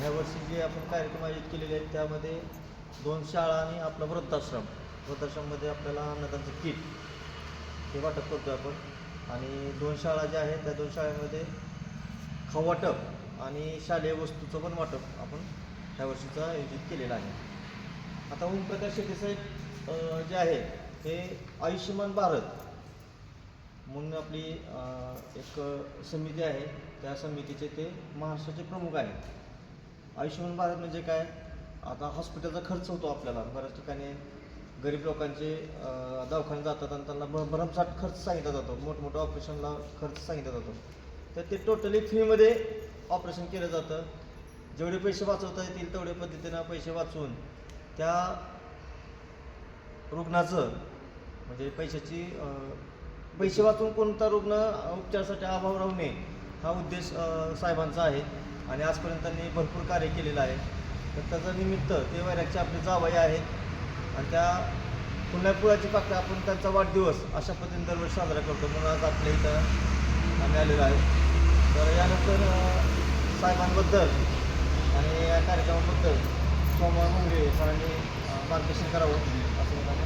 ह्या वर्षी जे आपण कार्यक्रम आयोजित केलेले आहेत त्यामध्ये 2 शाळा आणि आपला वृद्धाश्रममध्ये आपल्याला अन्नदानचं किट हे वाटप करतो आपण. आणि 2 शाळा ज्या आहेत त्या 2 शाळेमध्ये खाऊ वाटप आणि शालेय वस्तूचं पण वाटप आपण ह्या वर्षीचं आयोजित केलेलं आहे. आता ओमप्रकाश शेट्टीसाहेब जे आहे हे आयुष्यमान भारत म्हणून आपली एक समिती आहे, त्या समितीचे ते महाराष्ट्राचे प्रमुख आहेत. आयुष्यमान भारत म्हणजे काय, आता हॉस्पिटलचा खर्च होतो आपल्याला बऱ्याच ठिकाणी. गरीब लोकांचे दवाखान्यात जातात आणि त्यांना भरमसाठ खर्च सांगितला जातो, मोठमोठ्या ऑपरेशनला खर्च सांगितला जातो. तर ते टोटली फ्रीमध्ये ऑपरेशन केलं जातं. जेवढे पैसे वाचवता येतील तेवढ्या पद्धतीनं पैसे वाचवून त्या रुग्णाचं म्हणजे पैसे वाचून कोणता रुग्ण उपचारासाठी अभाव राहू नये हा उद्देश साहेबांचा आहे. आणि आजपर्यंत त्यांनी भरपूर कार्य केलेलं आहे. तर त्याचं निमित्त ते वैरागचे आपले जावई आहेत आणि त्या पुण्यापुराची पाकळ्या आपण त्यांचा वाढदिवस अशा पद्धतीने दरवर्षी साजरा करतो. म्हणून आज आपल्या इथं आम्ही आलेलो आहे. तर यानंतर साहेबांबद्दल आणि या कार्यक्रमाबद्दल सोमवार मुंगळे सरांनी मार्गदर्शन करावं असं मला